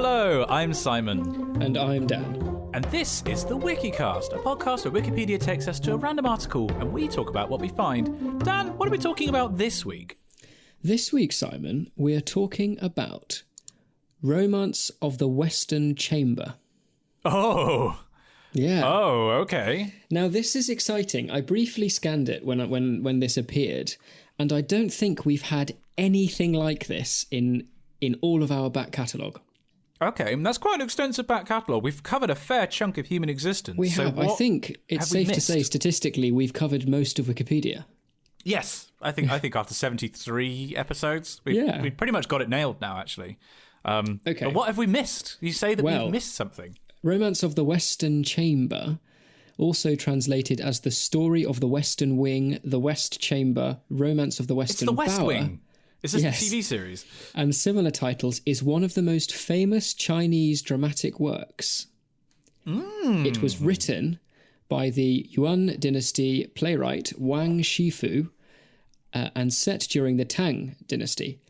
Hello, I'm Simon. And I'm Dan. And this is the Wikicast, a podcast where Wikipedia takes us to a random article and we talk about what we find. Dan, what are we talking about this week? This week, Simon, we're talking about Romance of the Western Chamber. Oh. Yeah. Oh, okay. Now, this is exciting. I briefly scanned it when this appeared, and I don't think we've had anything like this in all of our back catalogue. Okay, that's quite an extensive back catalogue. We've covered a fair chunk of human existence. We have. I think it's safe to say, statistically, we've covered most of Wikipedia. Yes, I think after 73 episodes, we've pretty much got it nailed now, actually. Okay. But what have we missed? You say that we've missed something. Romance of the Western Chamber, also translated as The Story of the Western Wing, The West Chamber, Romance of the Western Bower. It's the West Wing. Is this a TV series? And similar titles, is one of the most famous Chinese dramatic works. It was written by the Yuan dynasty playwright Wang Shifu and set during the Tang dynasty.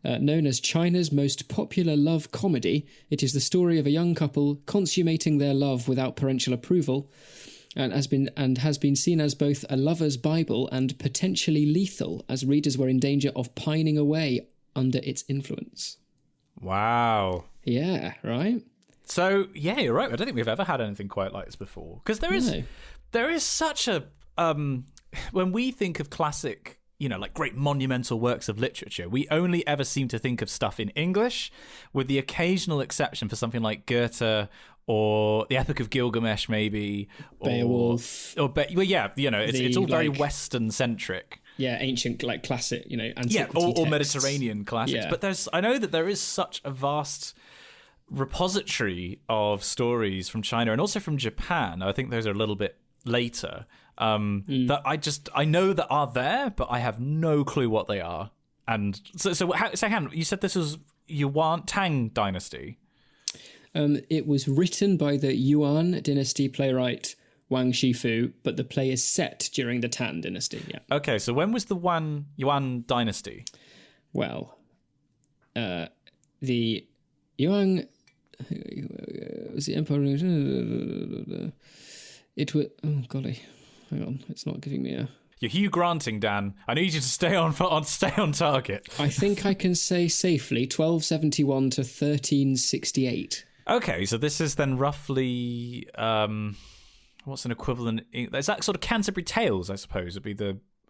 Known as China's most popular love comedy, it is the story of a young couple consummating their love without parental approval, and has been seen as both a lover's Bible and potentially lethal, as readers were in danger of pining away under its influence. Wow. Yeah, right? So, yeah, you're right. I don't think we've ever had anything quite like this before. Because there is such a... when we think of classic... like great monumental works of literature, we only ever seem to think of stuff in English, with the occasional exception for something like Goethe or the Epic of Gilgamesh, maybe. Beowulf. It's all very Western-centric. Yeah, ancient, classic, antiquity or Mediterranean classics. Yeah. But I know that there is such a vast repository of stories from China and also from Japan. I think those are a little bit later. That I know that are there, but I have no clue what they are. And so hang on, you said this was Yuan Tang dynasty. It was written by the Yuan dynasty playwright Wang Shifu, but the play is set during the Tang dynasty. Yeah. Okay, so when was the Yuan dynasty? Well, the Yuan was the emperor. It was. Oh golly. Hang on, it's not giving me a... You're Hugh Granting, Dan. I need you to stay on target. I think I can say safely 1271 to 1368. Okay, so this is then roughly... what's an equivalent... Is that sort of Canterbury Tales, I suppose, would be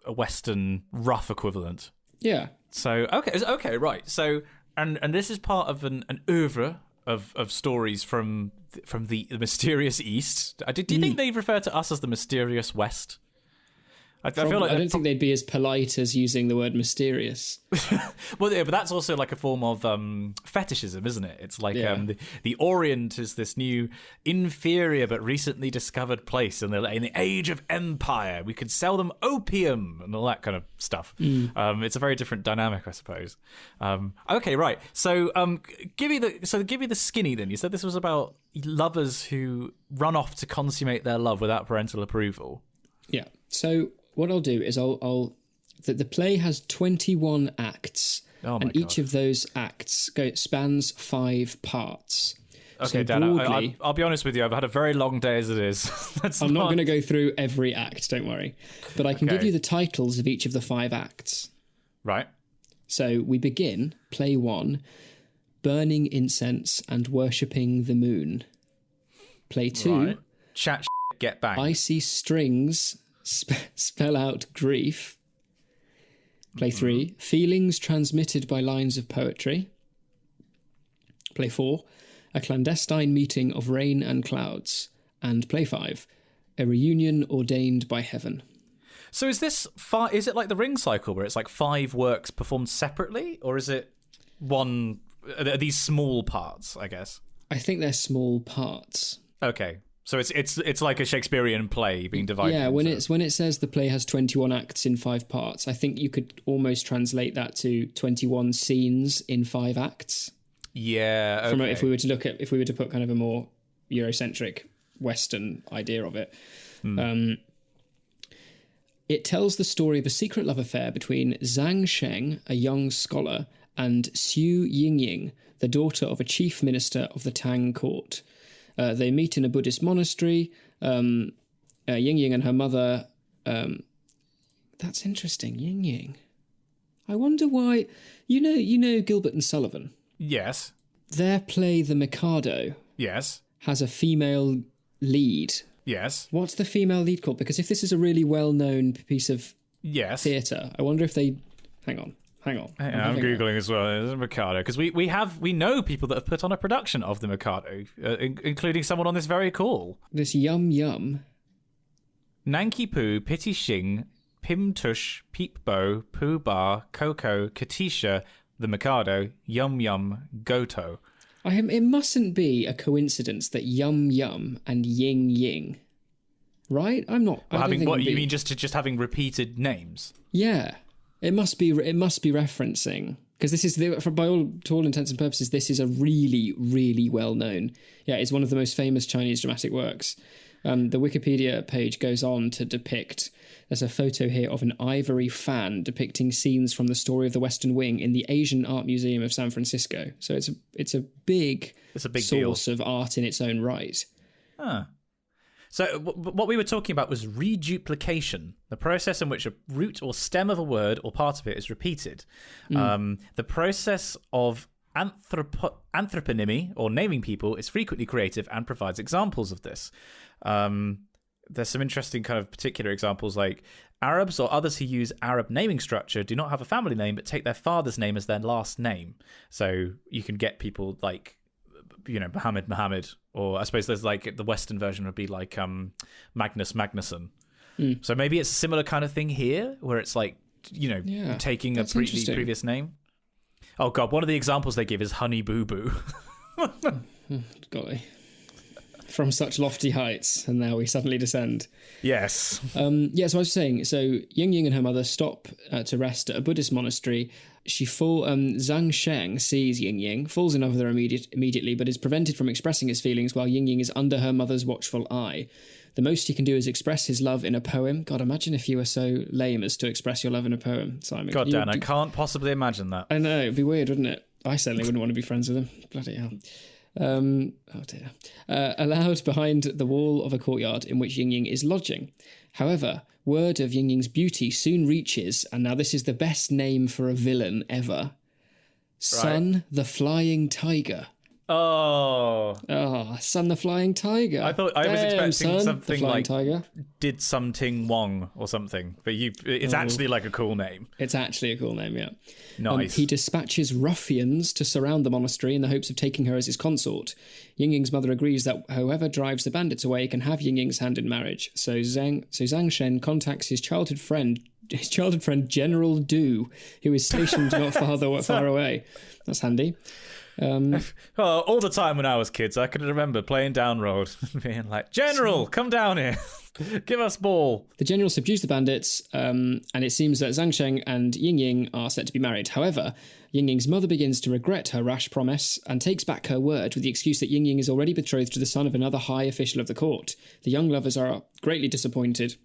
a Western rough equivalent? Yeah. So, okay, right. So, and this is part of an oeuvre of stories from the mysterious East. Do you think they refer to us as the mysterious West? I feel like I don't think they'd be as polite as using the word mysterious. Well, yeah, but that's also like a form of fetishism, isn't it? It's like the Orient is this new, inferior but recently discovered place, and in the age of empire, we could sell them opium and all that kind of stuff. It's a very different dynamic, I suppose. Okay, right. So, give me the skinny. Then you said this was about lovers who run off to consummate their love without parental approval. Yeah. So what I'll do is the play has 21 acts, and each of those acts spans 5 parts. Okay, so Dan, broadly, I'll be honest with you. I've had a very long day as it is. I'm not going to go through every act, don't worry. But I can give you the titles of each of the 5 acts. Right. So we begin, play 1, Burning Incense and Worshipping the Moon. Play 2, right. Chat, get banged. Icy Strings spell out grief. Play 3, Feelings transmitted by lines of poetry. Play 4, A clandestine meeting of rain and clouds. And play 5, A reunion ordained by heaven. So is it like the Ring cycle where it's like 5 works performed separately, or is it one? Are these small parts, I guess? I think they're small parts. Okay. So it's like a Shakespearean play being divided. Yeah, when it says the play has 21 acts in 5 parts, I think you could almost translate that to 21 scenes in 5 acts. Yeah. Okay. If we were to put kind of a more Eurocentric Western idea of it. It tells the story of a secret love affair between Zhang Sheng, a young scholar, and Su Yingying, the daughter of a chief minister of the Tang court. They meet in a Buddhist monastery. Yingying and her mother... that's interesting, Yingying. I wonder why... You know Gilbert and Sullivan? Yes. Their play The Mikado... Yes. ...has a female lead. Yes. What's the female lead called? Because if this is a really well-known piece of theatre, I wonder if they... Hang on. I'm Googling as well. The Mikado. Because we know people that have put on a production of The Mikado, including someone on this very call. This Yum Yum. Nanki Poo, Pity Shing, Pim Tush, Peep Bo, Pooh Bar, Coco, Katisha, The Mikado, Yum Yum, Goto. It mustn't be a coincidence that Yum Yum and Ying Ying, right? I'm not. Well, having what you mean? Just having repeated names? Yeah, it must be referencing, because this is to all intents and purposes, this is a really, really well known. Yeah, it's one of the most famous Chinese dramatic works. The Wikipedia page goes on to depict. There's a photo here of an ivory fan depicting scenes from the story of the Western Wing in the Asian Art Museum of San Francisco. So it's a big source of art in its own right. Huh. So what we were talking about was reduplication, the process in which a root or stem of a word or part of it is repeated. The process of anthroponymy, or naming people, is frequently creative and provides examples of this. There's some interesting kind of particular examples, like Arabs or others who use Arab naming structure do not have a family name but take their father's name as their last name. So you can get people like, Muhammad, or I suppose there's like the Western version would be like Magnus Magnusson. So maybe it's a similar kind of thing here, where it's like, taking a previous name. Oh God, one of the examples they give is Honey Boo Boo. Golly. From such lofty heights, and now we suddenly descend. Yes. So I was saying, Ying Ying and her mother stop to rest at a Buddhist monastery. Zhang Sheng sees Ying Ying, falls in love with her immediately, but is prevented from expressing his feelings while Ying Ying is under her mother's watchful eye. The most he can do is express his love in a poem. God, imagine if you were so lame as to express your love in a poem, Simon. God, Dan, I can't possibly imagine that. I know, it'd be weird, wouldn't it? I certainly wouldn't want to be friends with him. Bloody hell. Allowed behind the wall of a courtyard in which Ying Ying is lodging. However, word of Ying Ying's beauty soon reaches, and now this is the best name for a villain ever, Sun the Flying Tiger. Oh, Sun the Flying Tiger. I was expecting Sun, something like tiger. Did Something Wong or something, but it's actually like a cool name. It's actually a cool name, yeah. Nice. He dispatches ruffians to surround the monastery in the hopes of taking her as his consort. Ying Ying's mother agrees that whoever drives the bandits away can have Ying Ying's hand in marriage. So Zhang Shen contacts his childhood friend General Du, who is stationed not far away. That's handy. All the time when I was kids, I could remember playing down road, being like, General, come down here. Give us ball. The general subdues the bandits, and it seems that Zhang Sheng and Ying Ying are set to be married. However, Ying Ying's mother begins to regret her rash promise and takes back her word with the excuse that Ying Ying is already betrothed to the son of another high official of the court. The young lovers are greatly disappointed,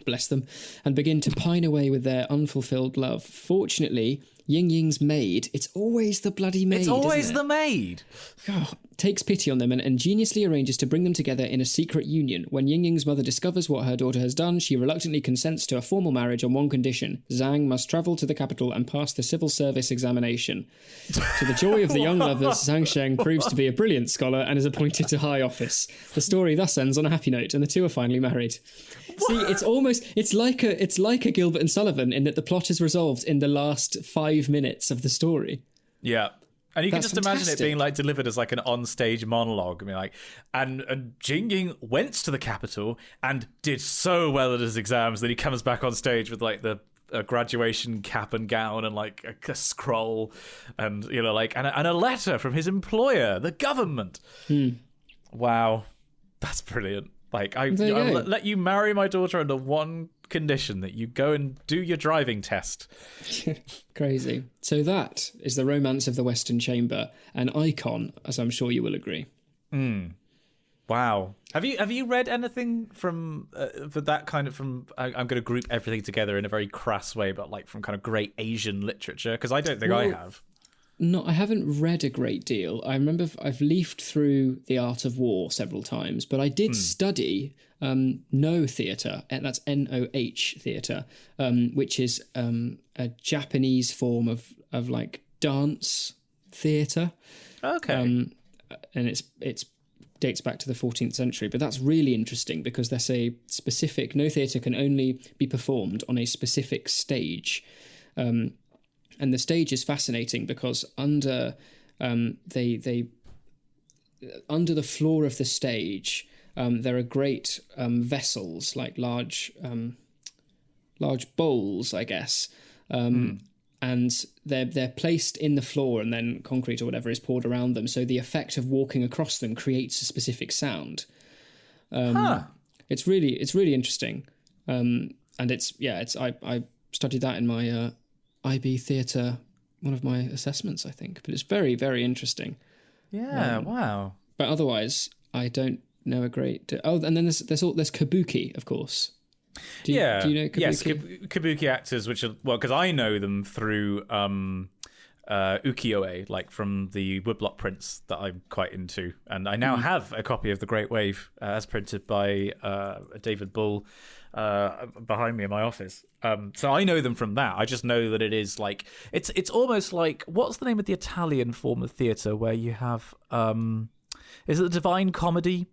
bless them, and begin to pine away with their unfulfilled love. Fortunately, Ying Ying's maid, it's always the bloody maid, It's always isn't it? the maid. Oh, takes pity on them and ingeniously arranges to bring them together in a secret union. When Ying Ying's mother discovers what her daughter has done, she reluctantly consents to a formal marriage on one condition. Zhang must travel to the capital and pass the civil service examination. To the joy of the young lovers, Zhang Sheng proves to be a brilliant scholar and is appointed to high office. The story thus ends on a happy note, and the two are finally married. What? See, it's like a Gilbert and Sullivan in that the plot is resolved in the last 5 minutes of the story. Yeah. And you can That's just imagine fantastic. it being like delivered as like an on-stage monologue. I mean, like, and Jing Ying went to the capital and did so well at his exams that he comes back on stage with like the graduation cap and gown and like a scroll and and a letter from his employer, the government. Wow, that's brilliant. Like, I'll let you marry my daughter under one condition, that you go and do your driving test. Crazy. So that is the romance of the Western Chamber, an icon, as I'm sure you will agree. Wow. Have you read anything from for that kind of I'm going to group everything together in a very crass way, but like from kind of great Asian literature? Because I don't think I have. No, I haven't read a great deal. I remember I've leafed through The Art of War several times, but I did study No theatre, and that's NOH theatre, which is a Japanese form of like dance theatre. Okay. And it's dates back to the 14th century, but that's really interesting because there's a specific no theatre can only be performed on a specific stage. And the stage is fascinating because under under the floor of the stage there are great vessels, like large bowls, I guess, and they're placed in the floor, and then concrete or whatever is poured around them. So the effect of walking across them creates a specific sound. It's really interesting, and I studied that in my IB theatre, one of my assessments, I think. But it's very, very interesting. Yeah, wow. But otherwise, I don't know a great... and then there's kabuki, of course. Do you know kabuki? Yes, kabuki actors, which are... Well, because I know them through ukiyo-e, like from the woodblock prints that I'm quite into. And I now have a copy of The Great Wave as printed by David Bull behind me in my office. So I know them from that. I just know that it is like it's almost like, what's the name of the Italian form of theatre where you have is it the Divine Comedy,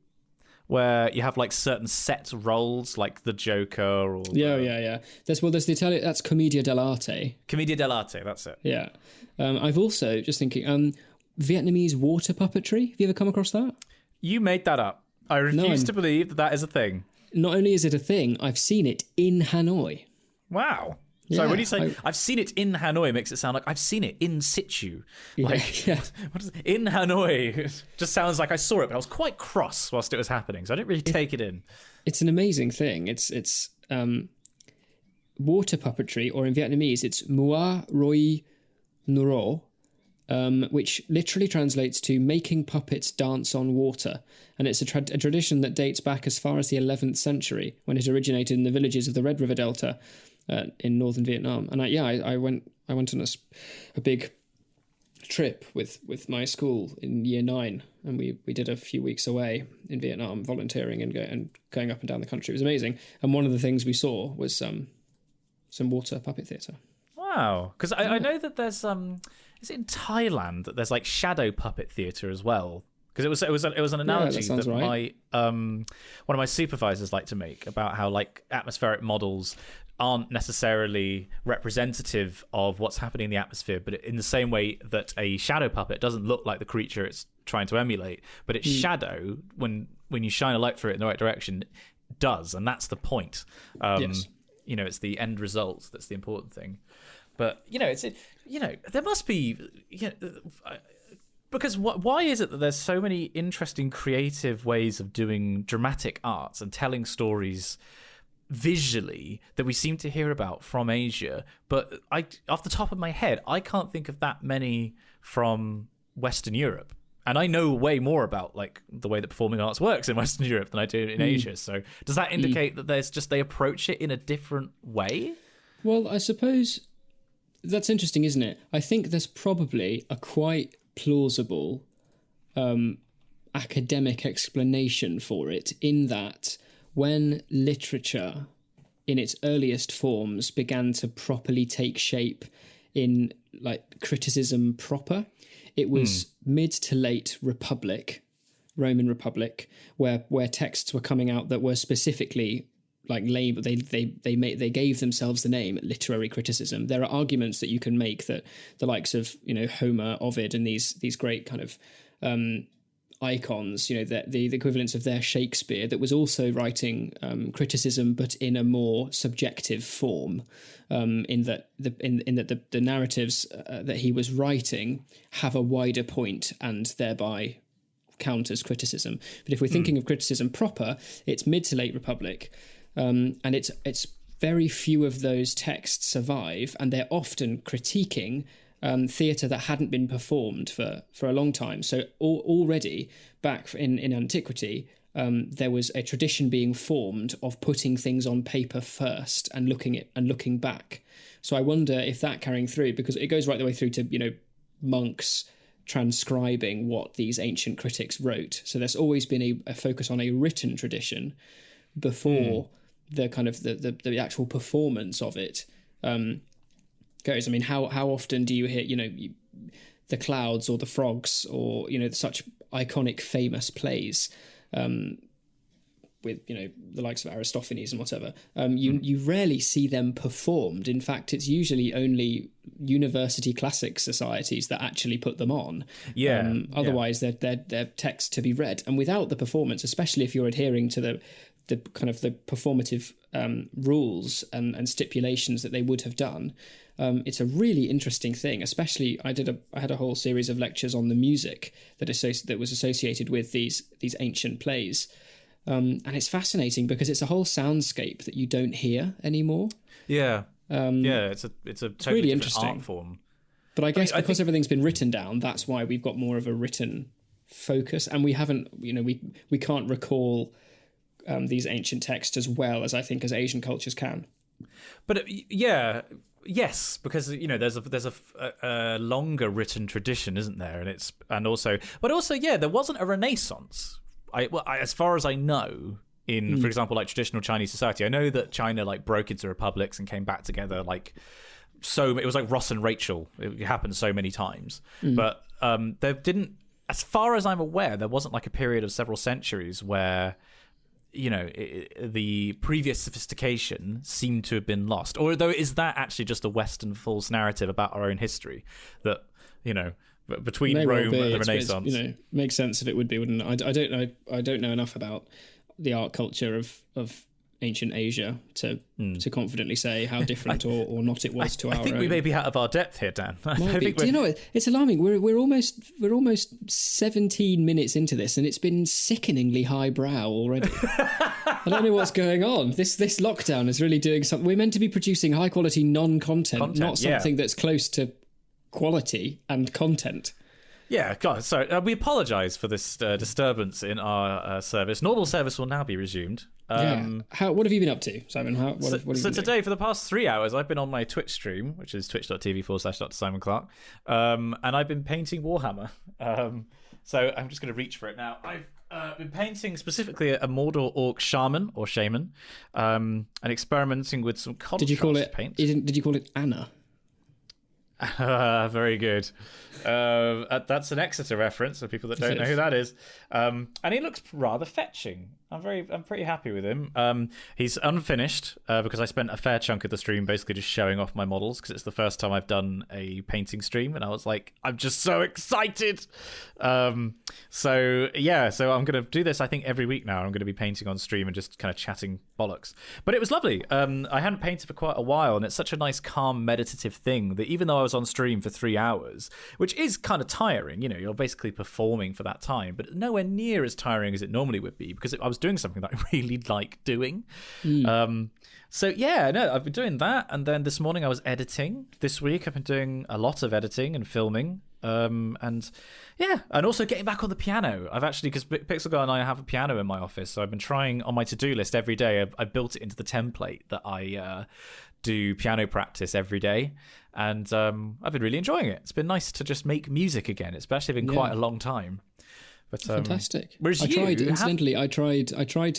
where you have like certain set roles, like the Joker or There's the Italian, that's Commedia dell'arte. Commedia dell'arte, that's it. Yeah. I've also just thinking Vietnamese water puppetry. Have you ever come across that? You made that up. I refuse to believe that is a thing. Not only is it a thing, I've seen it in Hanoi. Wow. Yeah, so when you say I've seen it in Hanoi, it makes it sound like I've seen it in situ. Like, what is it? In Hanoi? It just sounds like I saw it, but I was quite cross whilst it was happening, so I didn't really take it in. It's an amazing thing. It's water puppetry, or in Vietnamese, it's Mua Roi Nuro, which literally translates to making puppets dance on water. And it's a tradition that dates back as far as the 11th century, when it originated in the villages of the Red River Delta in northern Vietnam. And I went on a big trip with my school in year 9, and we did a few weeks away in Vietnam volunteering and going up and down the country. It was amazing. And one of the things we saw was some water puppet theatre. Wow, because I know that there's is it in Thailand that there's like shadow puppet theatre as well? Because it was an analogy that right. One of my supervisors liked to make about how like atmospheric models aren't necessarily representative of what's happening in the atmosphere, but in the same way that a shadow puppet doesn't look like the creature it's trying to emulate, but its shadow, when you shine a light through it in the right direction, does, and that's the point. Yes. You know, it's the end result that's the important thing. But there must be, because why is it that there's so many interesting creative ways of doing dramatic arts and telling stories visually that we seem to hear about from Asia, but off the top of my head, I can't think of that many from Western Europe. And I know way more about like the way that performing arts works in Western Europe than I do in Asia. So does that indicate that they approach it in a different way? Well, I suppose that's interesting, isn't it? I think there's probably a quite plausible academic explanation for it, in that when literature in its earliest forms began to properly take shape in like criticism proper, it was mid to late Roman Republic, where texts were coming out that were specifically like labeled. They gave themselves the name literary criticism. There are arguments that you can make that the likes of Homer, Ovid, and these great kind of icons, that the equivalents of their Shakespeare, that was also writing criticism, but in a more subjective form, in that the narratives that he was writing have a wider point and thereby count as criticism. But if we're thinking of criticism proper, it's mid to late Republic, and it's very few of those texts survive, and they're often critiquing theatre that hadn't been performed for a long time. So already back in antiquity, there was a tradition being formed of putting things on paper first and looking back. So I wonder if that carrying through, because it goes right the way through to, monks transcribing what these ancient critics wrote. So there's always been a focus on a written tradition before the kind of the actual performance of it goes. I mean, how often do you hear, the clouds or the frogs or, such iconic famous plays with, the likes of Aristophanes and whatever, you rarely see them performed. In fact, it's usually only university classic societies that actually put them on. Otherwise, they're text to be read. And without the performance, especially if you're adhering to the kind of the performative rules and stipulations that they would have done, it's a really interesting thing. Especially, I had a whole series of lectures on the music that was associated with these ancient plays. And it's fascinating because it's a whole soundscape that you don't hear anymore. It's a totally really interesting art form. But I guess because everything's been written down, that's why we've got more of a written focus, and we haven't, we can't recall these ancient texts as well as I think as Asian cultures can. But yes, because there's a longer written tradition, isn't there? And also there wasn't a Renaissance. As far as I know, for example, like traditional Chinese society, I know that China like broke into republics and came back together. So it was like Ross and Rachel. It happened so many times, but there didn't. As far as I'm aware, there wasn't like a period of several centuries where the previous sophistication seemed to have been lost. Although, is that actually just a Western false narrative about our own history that between Rome and the Renaissance? Makes sense if it would be, wouldn't it? I don't know enough about the art culture of ancient Asia to confidently say how different or not it was to our own. I think we may be out of our depth here, Dan. Do you know what? It's alarming. We're almost 17 minutes into this, and it's been sickeningly highbrow already. I don't know what's going on. This lockdown is really doing something. We're meant to be producing high quality non-content, not something that's close to quality and content. Yeah, God, sorry. We apologise for this disturbance in our service. Normal service will now be resumed. What have you been up to, Simon? What have you been today, doing? for the past 3 hours, I've been on my Twitch stream, which is twitch.tv/Dr. Simon Clark, and I've been painting Warhammer. So I'm just going to reach for it now. I've been painting specifically a Mordor Orc Shaman, and experimenting with some contrast paint. Did you call it Anna? Very good. That's an Exeter reference for people that don't know who that is. And he looks rather fetching. I'm pretty happy with him. He's unfinished because I spent a fair chunk of the stream basically just showing off my models because it's the first time I've done a painting stream, and I was like, I'm just so excited. So I'm going to do this, I think, every week now. I'm going to be painting on stream and just kind of chatting bollocks. But it was lovely. I hadn't painted for quite a while, and it's such a nice, calm, meditative thing that even though I was on stream for 3 hours, which is kind of tiring, you're basically performing for that time, but nowhere near as tiring as it normally would be because I was doing something that I really like doing. I've been doing that, and then this morning I was editing. This week I've been doing a lot of editing and filming, and also getting back on the piano. I've actually, because Pixel Girl and I have a piano in my office, so I've been trying on my to-do list every day. I built it into the template that I do piano practice every day, and I've been really enjoying it. It's been nice to just make music again. It's actually been quite a long time. But, fantastic. Whereas I tried to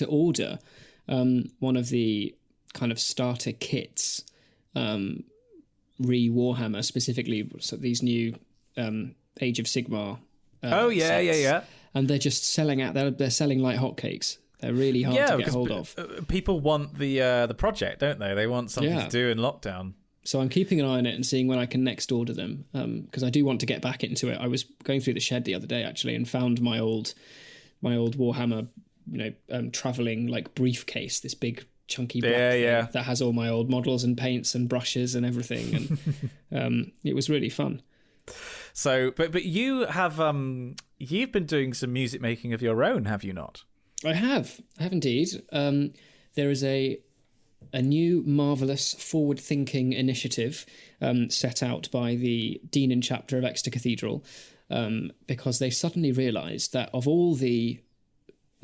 order one of the kind of starter kits, Warhammer specifically, so these new Age of Sigmar. Sets. And they're just selling out. They're selling like hotcakes. They're really hard to get hold of. People want the project, don't they? They want something to do in lockdown. So I'm keeping an eye on it and seeing when I can next order them, because I do want to get back into it. I was going through the shed the other day actually and found my old Warhammer, traveling like briefcase, this big chunky black thing that has all my old models and paints and brushes and everything, and it was really fun. So, but you have you've been doing some music making of your own, have you not? I have indeed. There is a new marvellous forward-thinking initiative set out by the Dean and Chapter of Exeter Cathedral, because they suddenly realised that of all the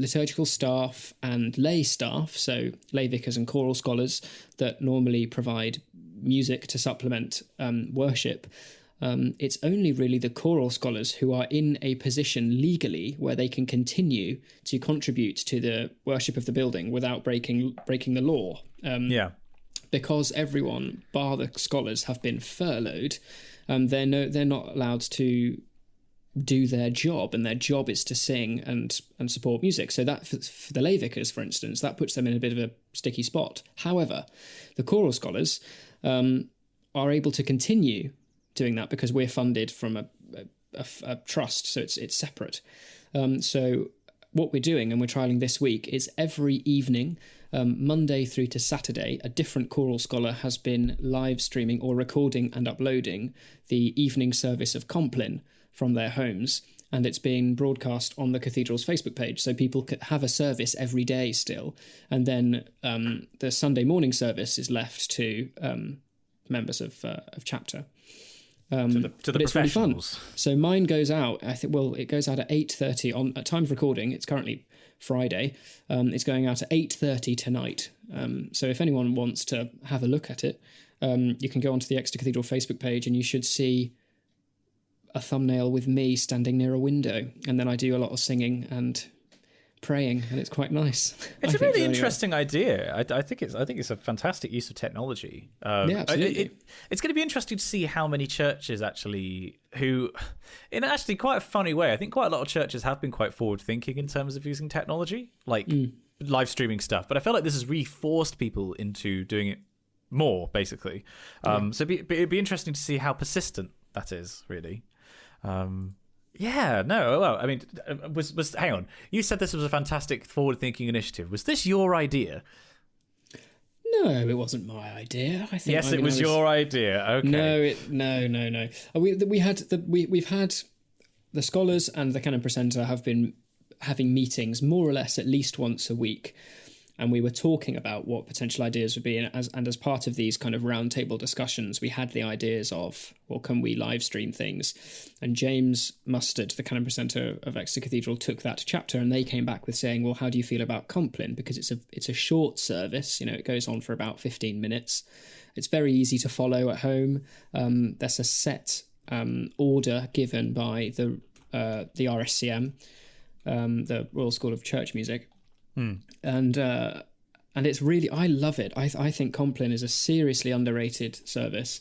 liturgical staff and lay staff, so lay vicars and choral scholars that normally provide music to supplement worship. It's only really the choral scholars who are in a position legally where they can continue to contribute to the worship of the building without breaking the law. Because everyone, bar the scholars, have been furloughed, they're not allowed to do their job, and their job is to sing and support music. So that for the lay vicars, for instance, that puts them in a bit of a sticky spot. However, the choral scholars are able to continue doing that because we're funded from a trust, so it's separate. So what we're doing, and we're trialling this week, is every evening, Monday through to Saturday, a different choral scholar has been live streaming or recording and uploading the evening service of Compline from their homes, and it's being broadcast on the Cathedral's Facebook page, so people could have a service every day still, and then the Sunday morning service is left to members of chapter. To the professionals. Really fun. So mine goes out, it goes out at 8:30 at time of recording. It's currently Friday. It's going out at 8:30 tonight. So if anyone wants to have a look at it, you can go onto the Exeter Cathedral Facebook page and you should see a thumbnail with me standing near a window. And then I do a lot of singing and praying, and it's quite nice. It's a really interesting idea. I think it's a fantastic use of technology. Absolutely. It's going to be interesting to see how many churches actually, who, in actually quite a funny way, I think quite a lot of churches have been quite forward thinking in terms of using technology, like live streaming stuff. But I feel like this has really forced people into doing it more, basically. So it'd be interesting to see how persistent that is, really. Yeah, no, well, I mean, was hang on. You said this was a fantastic forward-thinking initiative. Was this your idea? No, it wasn't my idea. I think. Yes, it was your idea. Okay. No. We've had the scholars and the canon precentor have been having meetings more or less at least once a week, and we were talking about what potential ideas would be. And as part of these kind of roundtable discussions, we had the ideas of, well, can we live stream things? And James Mustard, the canon precentor of Exeter Cathedral, took that to chapter, and they came back with saying, well, how do you feel about Compline? Because it's a short service, it goes on for about 15 minutes. It's very easy to follow at home. There's a set order given by the RSCM, the Royal School of Church Music. And it's really, I love it. I think Compline is a seriously underrated service.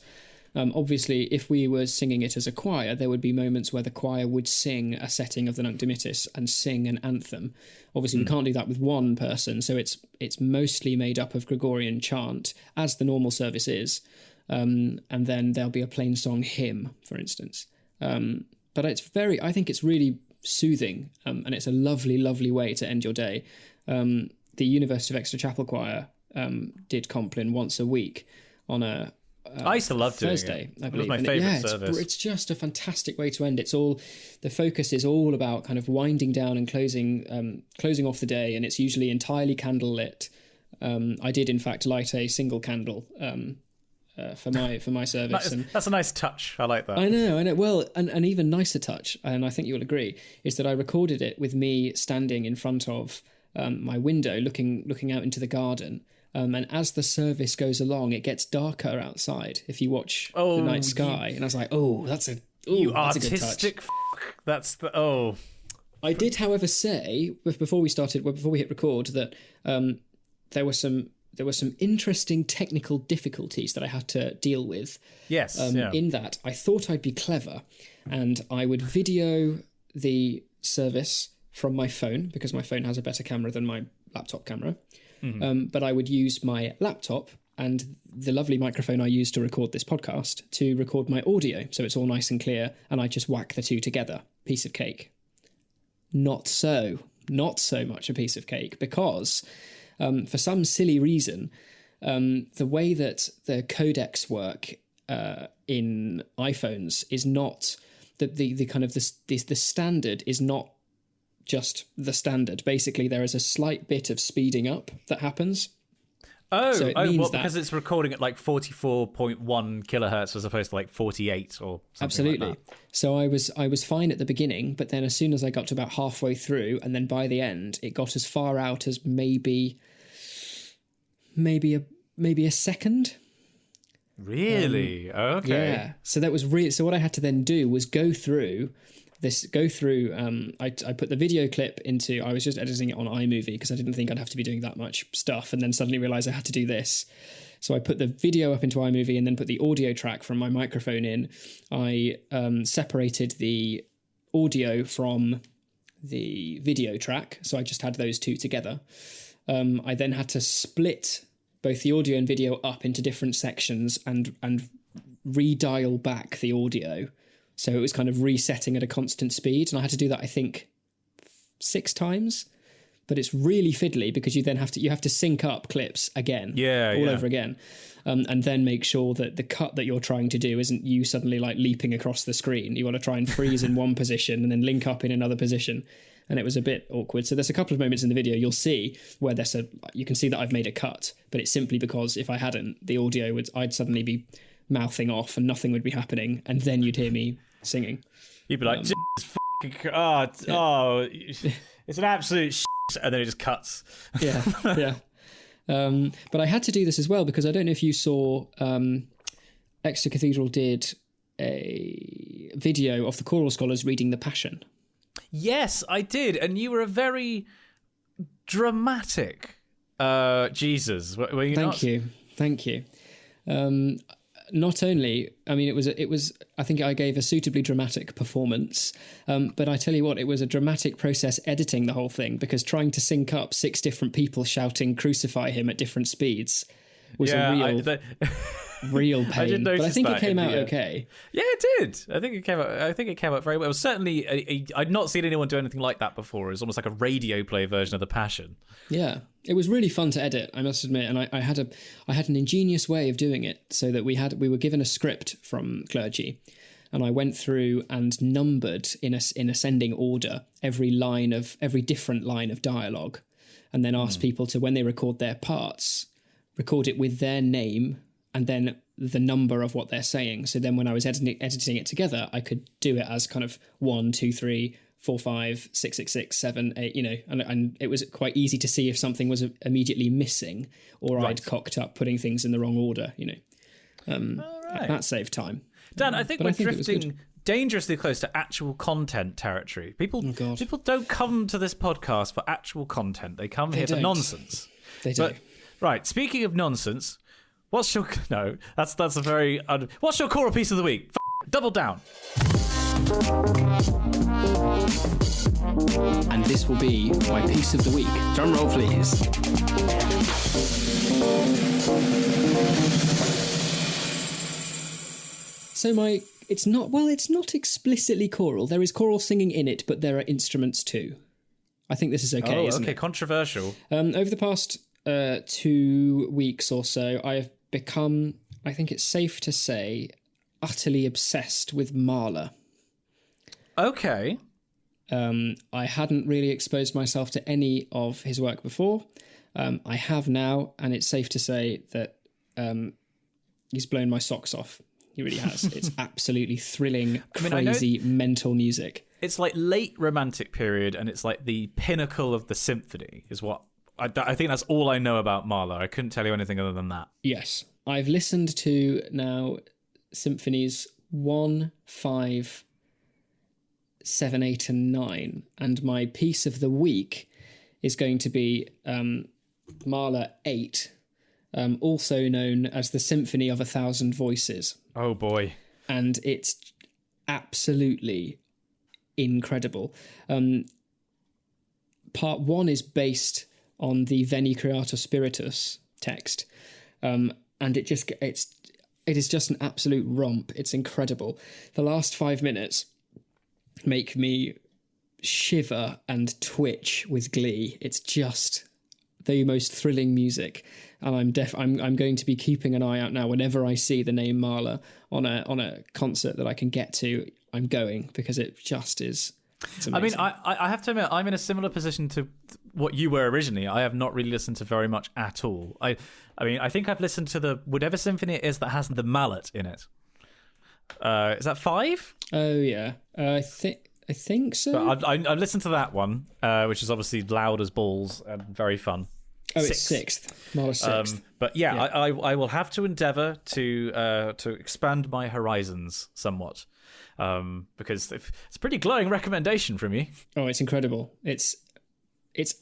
Obviously, if we were singing it as a choir, there would be moments where the choir would sing a setting of the Nunc Dimittis and sing an anthem. Obviously, we can't do that with one person, so it's mostly made up of Gregorian chant, as the normal service is, and then there'll be a plain song hymn, for instance. But I think it's really soothing, and it's a lovely, lovely way to end your day. The University of Exeter Chapel Choir did Compline once a week on a I used to love Thursday, doing it. I believe. It was my favourite service. It's just a fantastic way to end. The focus is all about kind of winding down and closing off the day, and it's usually entirely candlelit. I did in fact light a single candle for my service. That's a nice touch. I like that. I know. Well, an even nicer touch, and I think you'll agree, is that I recorded it with me standing in front of my window, looking out into the garden. And as the service goes along, it gets darker outside if you watch the night sky. And I was like, that's a good touch. That's the I did, however, say before we hit record that there were some interesting technical difficulties that I had to deal with. Yes. In that, I thought I'd be clever, and I would video the service from my phone, because my phone has a better camera than my laptop camera. Mm-hmm. But I would use my laptop and the lovely microphone I use to record this podcast to record my audio, so it's all nice and clear, and I just whack the two together. Piece of cake. Not so much a piece of cake, because for some silly reason, the way that the codecs work in iPhones is not the kind of the standard is not just the standard. Basically, there is a slight bit of speeding up that happens. So it means that because it's recording at like 44.1 kilohertz as opposed to like 48 or something. Absolutely. Like that. So I was fine at the beginning, but then as soon as I got to about halfway through, and then by the end, it got as far out as maybe a second. Really? Okay. Yeah. So that was really. So what I had to then do was go through. I put the video clip into. I was just editing it on iMovie because I didn't think I'd have to be doing that much stuff, and then suddenly realised I had to do this. So I put the video up into iMovie and then put the audio track from my microphone in. I separated the audio from the video track, so I just had those two together. I then had to split both the audio and video up into different sections and redial back the audio. So it was kind of resetting at a constant speed. And I had to do that, I think, 6 times. But it's really fiddly because you then have to sync up clips again. Over again. And then make sure that the cut that you're trying to do isn't you suddenly like leaping across the screen. You want to try and freeze in one position and then link up in another position. And it was a bit awkward. So there's a couple of moments in the video you'll see where you can see that I've made a cut, but it's simply because if I hadn't, the audio I'd suddenly be mouthing off and nothing would be happening, and then you'd hear me singing. You'd be like, it's an absolute shit, and then it just cuts. Yeah. But I had to do this as well because I don't know if you saw Exeter Cathedral did a video of the choral scholars reading the Passion. Yes, I did, and you were a very dramatic Jesus. Were you not? Thank you. Not only, I mean, it was. I think I gave a suitably dramatic performance, but I tell you what, it was a dramatic process editing the whole thing because trying to sync up 6 different people shouting "Crucify him" at different speeds was a real pain. But I think it came out okay. Yeah, it did. I think it came out very well. It was certainly I'd not seen anyone do anything like that before. It was almost like a radio play version of the Passion. Yeah, it was really fun to edit, I must admit, and I had an ingenious way of doing it so that we were given a script from clergy, and I went through and numbered in ascending order every different line of dialogue, and then asked people to, when they record their parts, record it with their name and then the number of what they're saying. So then when I was editing it together, I could do it as kind of 1, 2, 3, 4, 5, 6, 6, 6, 7, 8, and it was quite easy to see if something was immediately missing or I'd cocked up putting things in the wrong order, That saved time. Dan, I think we're drifting dangerously close to actual content territory. People don't come to this podcast for actual content. They come here for nonsense. They do. Right, speaking of nonsense, what's your choral piece of the week? Double down. And this will be my piece of the week. Drum roll, please. So it's not explicitly choral. There is choral singing in it, but there are instruments too. I think this is okay, isn't it? Controversial. Over the past 2 weeks or so, I have become, I think it's safe to say, utterly obsessed with Mahler. Okay. I hadn't really exposed myself to any of his work before. I have now, and it's safe to say that he's blown my socks off. He really has. It's absolutely thrilling, crazy, mental music. It's like late Romantic period, and it's like the pinnacle of the symphony, is what I think that's all I know about Mahler. I couldn't tell you anything other than that. Yes. I've listened to now symphonies 1, 5, 7, 8, and 9. And my piece of the week is going to be Mahler 8, also known as the Symphony of 1,000 Voices. Oh, boy. And it's absolutely incredible. Part 1 is based on the Veni Creator Spiritus text, and it is just an absolute romp. It's incredible. The last 5 minutes make me shiver and twitch with glee. It's just the most thrilling music, and I'm going to be keeping an eye out now. Whenever I see the name Mahler on a concert that I can get to, I'm going, because it just is. I mean, I have to admit, I'm in a similar position to what you were originally, I have not really listened to very much at all. I mean, I think I've listened to whatever symphony it is that has the mallet in it. Is that 5? Oh yeah, I think so. But I've listened to that one, which is obviously loud as balls and very fun. Oh, it's 6th. Mahler 6th. But yeah. I will have to endeavour to expand my horizons somewhat, because it's a pretty glowing recommendation from you. Oh, it's incredible. It's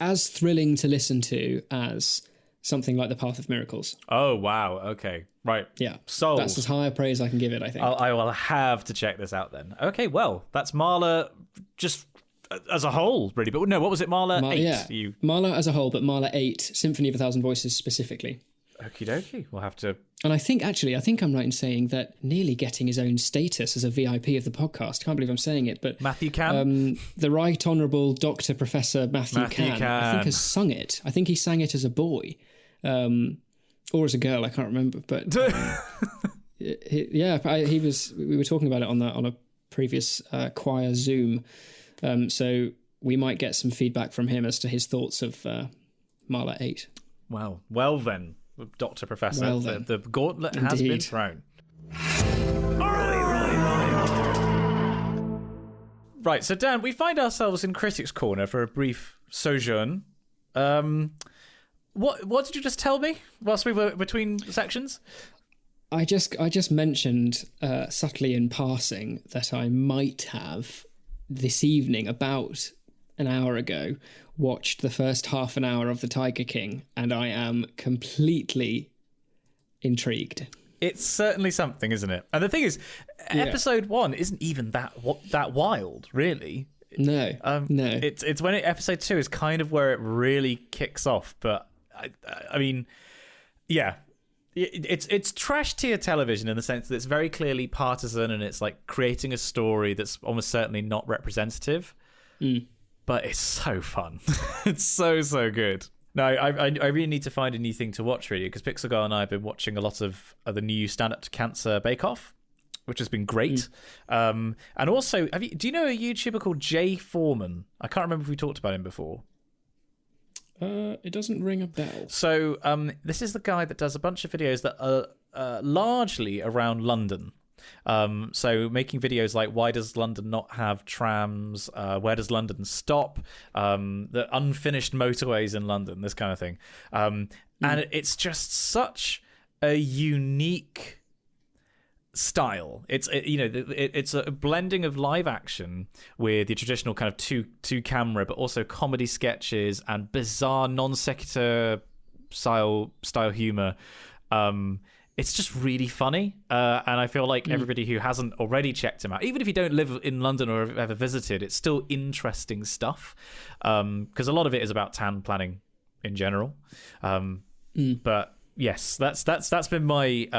as thrilling to listen to as something like The Path of Miracles. Oh, wow. Okay. Right. Yeah. Sold. That's as high a praise I can give it, I think. I will have to check this out then. Okay, well, that's Mahler just as a whole, really. But no, what was it, Mahler 8? Yeah. Mahler as a whole, but Mahler 8, Symphony of a Thousand Voices specifically. Okie dokie. We'll have to... And I think I'm right in saying that nearly getting his own status as a VIP of the podcast. Can't believe I'm saying it, but Matthew Can, the Right Honourable Dr. Professor Matthew Can, I think has sung it. I think he sang it as a boy, or as a girl. I can't remember, but we were talking about it on a previous choir Zoom, so we might get some feedback from him as to his thoughts of Mahler 8. Wow. Well then. Dr. Professor, well, the gauntlet has been thrown. Right, so Dan, we find ourselves in Critics' Corner for a brief sojourn. What did you just tell me whilst we were between sections? I just mentioned subtly in passing that I might have this evening, about an hour ago, watched the first half an hour of The Tiger King, and I am completely intrigued. It's certainly something, isn't it? And the thing is, episode 1 isn't even that wild, really. No, no. It's when episode 2 is kind of where it really kicks off. But I mean, yeah, it's trash tier television in the sense that it's very clearly partisan, and it's like creating a story that's almost certainly not representative. But it's so fun. It's so good. No, I really need to find a new thing to watch, really, because Pixel Girl and I have been watching a lot of the new Stand Up to Cancer Bake Off, which has been great. And also, do you know a YouTuber called Jay Foreman? I can't remember if we talked about him before. It doesn't ring a bell. So this is the guy that does a bunch of videos that are largely around London. So making videos like, why does London not have trams? Where does London stop? The unfinished motorways in London, this kind of thing. And it's just such a unique style. It's a blending of live action with the traditional kind of two camera, but also comedy sketches and bizarre non sequitur style humor. It's just really funny, and I feel like everybody who hasn't already checked him out, even if you don't live in London or have ever visited, it's still interesting stuff, because a lot of it is about town planning in general. But yes, that's been my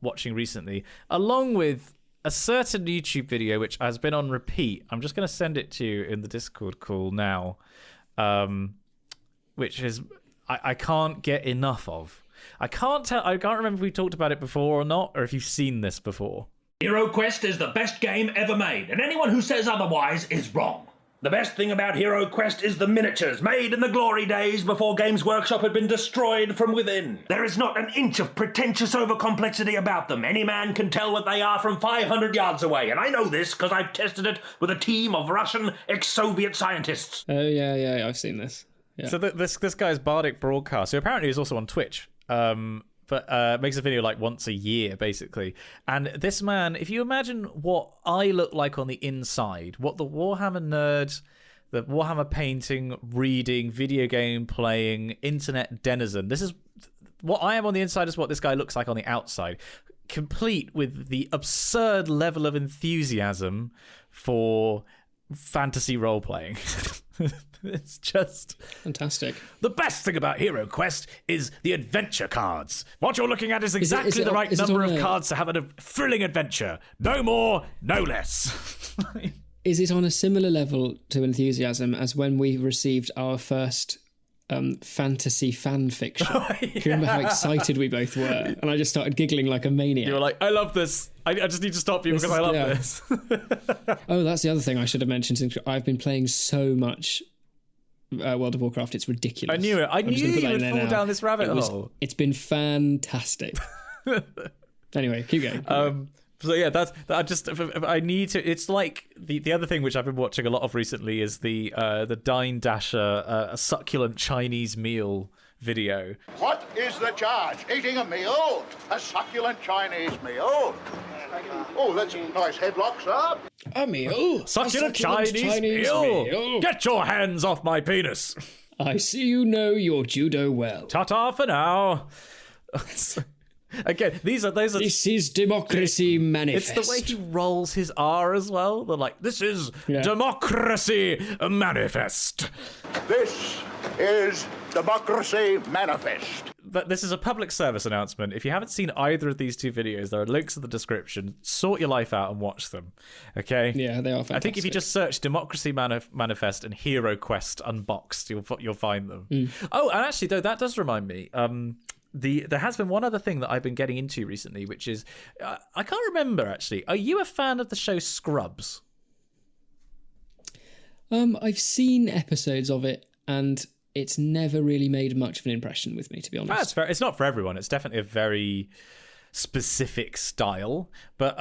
watching recently, along with a certain YouTube video which has been on repeat. I'm just going to send it to you in the Discord call now, which is I can't get enough of. I can't remember if we talked about it before or not, or if you've seen this before. Hero Quest is the best game ever made, and anyone who says otherwise is wrong. The best thing about Hero Quest is the miniatures, made in the glory days before Games Workshop had been destroyed from within. There is not an inch of pretentious overcomplexity about them. Any man can tell what they are from 500 yards away, and I know this because I've tested it with a team of Russian ex-Soviet scientists. Oh, yeah, I've seen this. Yeah. So this guy's Bardic Broadcast, who apparently is also on Twitch, but makes a video like once a year, basically. And this man, if you imagine what I look like on the inside, what the Warhammer nerd, the Warhammer painting, reading, video game playing, internet denizen, this is what I am on the inside, is what this guy looks like on the outside, complete with the absurd level of enthusiasm for fantasy role-playing. It's just fantastic. The best thing about Hero Quest is the adventure cards. What you're looking at is exactly the right number of cards to have a thrilling adventure. No more, no less. Is it on a similar level to enthusiasm as when we received our first fantasy fan fiction? Do you remember how excited we both were? And I just started giggling like a maniac. You were like, I love this. I just need to stop you because I love this. Oh, that's the other thing I should have mentioned. I've been playing so much World of Warcraft. It's ridiculous. I knew it. I knew you would fall down this rabbit hole. It's been fantastic. Anyway, keep going. So yeah, I need to. It's like the other thing which I've been watching a lot of recently is the Dine Dasher, a succulent Chinese meal video. What is the charge? Eating a meal? A succulent Chinese meal? Oh, that's a nice headlock, sir. A meal? Succulent Chinese meal. Get your hands off my penis. I see you know your judo well. Ta-ta for now. Again, those are. This is Democracy Manifest. It's the way he rolls his R as well. They're like, this is Democracy Manifest. This is Democracy Manifest. But this is a public service announcement. If you haven't seen either of these two videos, there are links in the description. Sort your life out and watch them. Okay? Yeah, they are fantastic. I think if you just search Democracy Manifest and Hero Quest Unboxed, you'll find them. Oh, and actually, though, that does remind me. There has been one other thing that I've been getting into recently, which is I can't remember actually. Are you a fan of the show Scrubs? I've seen episodes of it, and it's never really made much of an impression with me, to be honest. That's fair. It's not for everyone. It's definitely a very specific style, but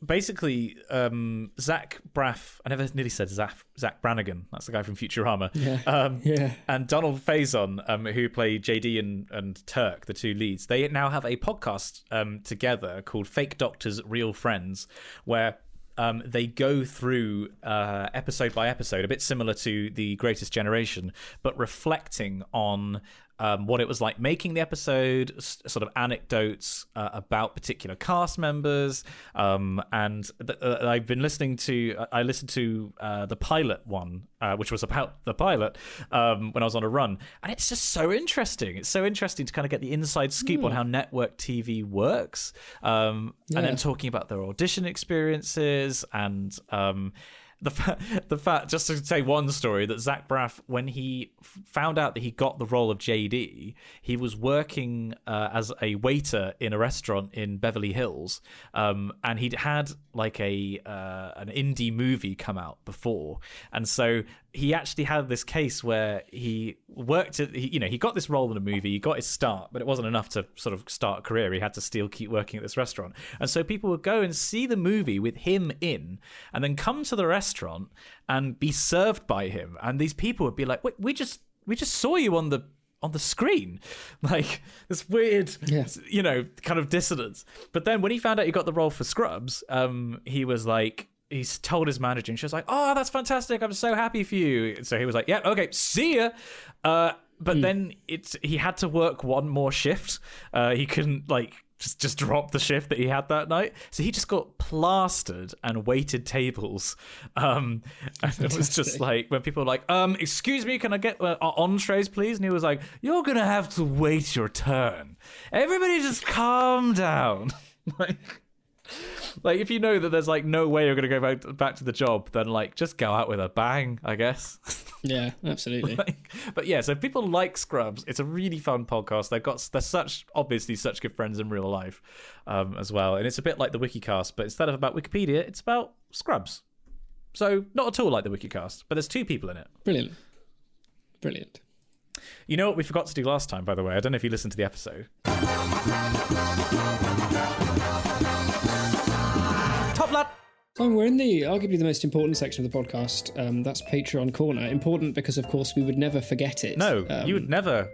basically Zach Braff, I never nearly said Zach Brannigan, that's the guy from Futurama, and Donald Faison, who play JD and Turk, the two leads, they now have a podcast together called Fake Doctors Real Friends, where they go through episode by episode, a bit similar to The Greatest Generation, but reflecting on what it was like making the episode, sort of anecdotes about particular cast members, and I've been listening to. I listened to the pilot one, which was about the pilot when I was on a run, and it's just so interesting. It's so interesting to kind of get the inside scoop on how network TV works, and then talking about their audition experiences and. The fact, just to say one story, that Zach Braff, when he found out that he got the role of JD, he was working as a waiter in a restaurant in Beverly Hills, and he'd had like an indie movie come out before, and so he actually had this case where he worked he got this role in a movie, he got his start, but it wasn't enough to sort of start a career. He had to still keep working at this restaurant, and so people would go and see the movie with him in, and then come to the restaurant and be served by him, and these people would be like, "Wait, we just saw you on the screen," like this weird, kind of dissonance. But then when he found out he got the role for Scrubs, he was like. He's told his manager, and she was like, "Oh, that's fantastic! I'm so happy for you." So he was like, "Yeah, okay, see ya." But then he had to work one more shift. He couldn't just drop the shift that he had that night. So he just got plastered and waited tables. And it was just like when people were like, "Excuse me, can I get our entrees, please?" And he was like, "You're gonna have to wait your turn. Everybody, just calm down." Like if you know that there's like no way you're going to go back to the job, then like just go out with a bang, I guess. Yeah, absolutely. But yeah, so if people like Scrubs, it's a really fun podcast. They're obviously such good friends in real life as well, and it's a bit like the Wikicast, but instead of about Wikipedia, it's about Scrubs. So not at all like the Wikicast, but there's two people in it. Brilliant. You know what we forgot to do last time, by the way? I don't know if you listened to the episode. Top lad. We're in the arguably the most important section of the podcast. That's Patreon Corner. Important because, of course, we would never forget it. No, you would never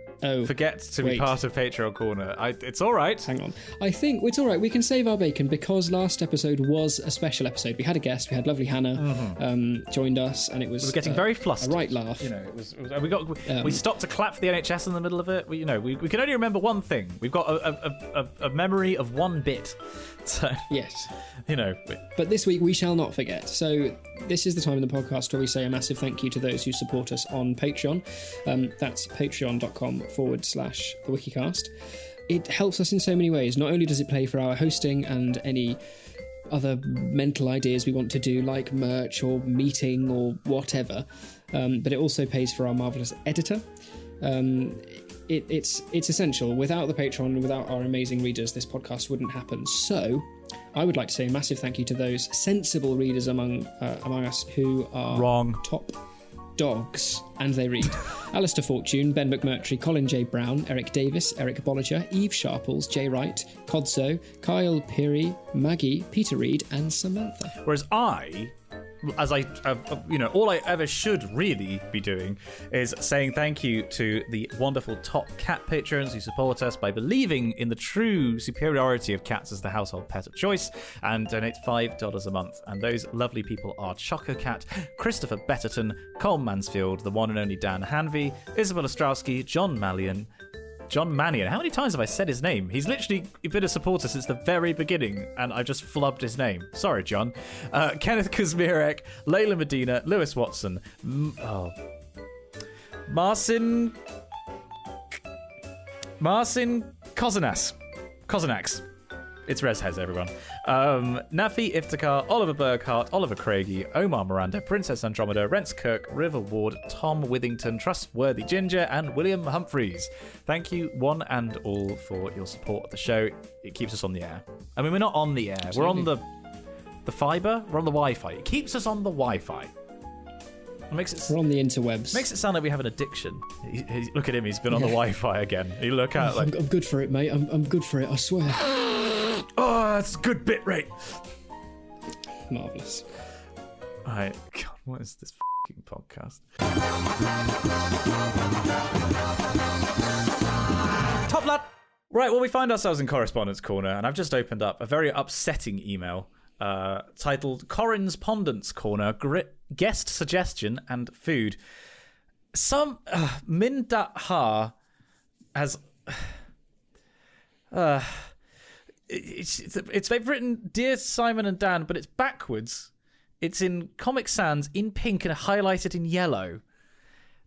forget to be part of Patreon Corner. It's all right. Hang on. I think it's all right. We can save our bacon because last episode was a special episode. We had a guest. We had lovely Hannah joined us, and it was. We were getting very flustered. A right laugh. We stopped to clap for the NHS in the middle of it. We can only remember one thing. We've got a memory of one bit. So yes, But this week we shall not forget. So this is the time in the podcast where we say a massive thank you to those who support us on Patreon. That's patreon.com/the Wikicast. It helps us in so many ways. Not only does it pay for our hosting and any other mental ideas we want to do, like merch or meeting or whatever, but it also pays for our marvellous editor. It's essential. Without the Patreon, without our amazing readers, this podcast wouldn't happen. So I would like to say a massive thank you to those sensible readers among us who are wrong. Top. dogs, and they read Alistair Fortune, Ben McMurtry, Colin J. Brown, Eric Davis, Eric Bolliger, Eve Sharples, Jay Wright, Codso, Kyle Peary, Maggie, Peter Reed, and Samantha. Whereas all I ever should really be doing is saying thank you to the wonderful top cat patrons who support us by believing in the true superiority of cats as the household pet of choice and donate $5 a month. And those lovely people are Choco Cat, Christopher Betterton, Cole Mansfield, the one and only Dan Hanvey, Isabel Ostrowski, John Mannion. How many times have I said his name? He's literally been a supporter since the very beginning, and I just flubbed his name. Sorry, John. Kenneth Kuzmirek, Layla Medina, Lewis Watson, Marcin Kozanax. It's Rezhez, everyone. Nafi Iftikhar, Oliver Berghardt, Oliver Craigie, Omar Miranda, Princess Andromeda, Rents Kirk, River Ward, Tom Withington, Trustworthy Ginger, and William Humphreys. Thank you, one and all, for your support of the show. It keeps us on the air. I mean, we're not on the air. Absolutely. We're on the fibre. We're on the Wi-Fi. It keeps us on the Wi-Fi. We're on the interwebs. Makes it sound like we have an addiction. Look at him. He's been on the Wi-Fi again. You look out like... I'm good for it, mate. I'm good for it, I swear. Oh, that's a good bit rate. Marvellous. Alright, God, what is this fucking podcast? Top lad! Right, well, we find ourselves in Correspondence Corner, and I've just opened up a very upsetting email titled Correspondence Corner, Guest Suggestion and Food. Some Min.ha has... they've written Dear Simon and Dan, but it's backwards. It's in Comic Sans in pink and highlighted in yellow.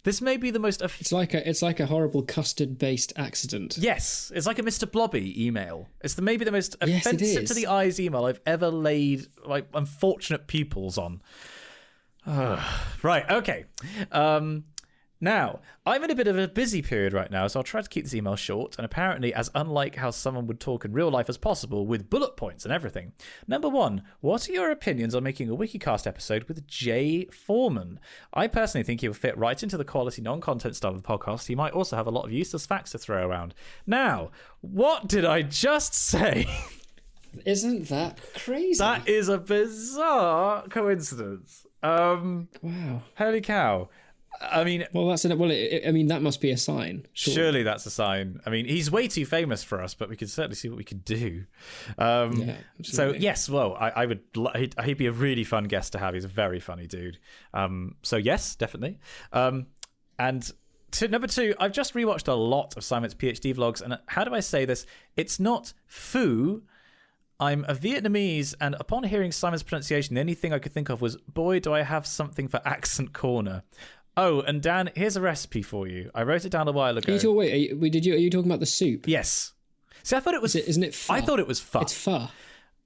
This may be the most... It's like a horrible custard-based accident. Yes, it's like a Mr. Blobby email. It's maybe the most offensive to the eyes email I've ever laid like unfortunate pupils on. Right, okay. Now, I'm in a bit of a busy period right now, so I'll try to keep this email short and apparently as unlike how someone would talk in real life as possible with bullet points and everything. Number 1, what are your opinions on making a Wikicast episode with Jay Foreman? I personally think he will fit right into the quality non-content style of the podcast. He might also have a lot of useless facts to throw around. Now, what did I just say? Isn't that crazy? That is a bizarre coincidence. Wow. Holy cow. I mean, that must be a sign. Surely that's a sign. I mean, he's way too famous for us, but we could certainly see what we could do. So yes, well, he'd be a really fun guest to have. He's a very funny dude. So yes, definitely. And number 2, I've just rewatched a lot of Simon's PhD vlogs, and how do I say this? It's not foo. I'm a Vietnamese, and upon hearing Simon's pronunciation, the only thing I could think of was, boy, do I have something for Accent Corner. Oh, and Dan, here's a recipe for you. I wrote it down a while ago. Are you talking about the soup? Yes. See, I thought it was... Isn't it pho? I thought it was pho. It's pho.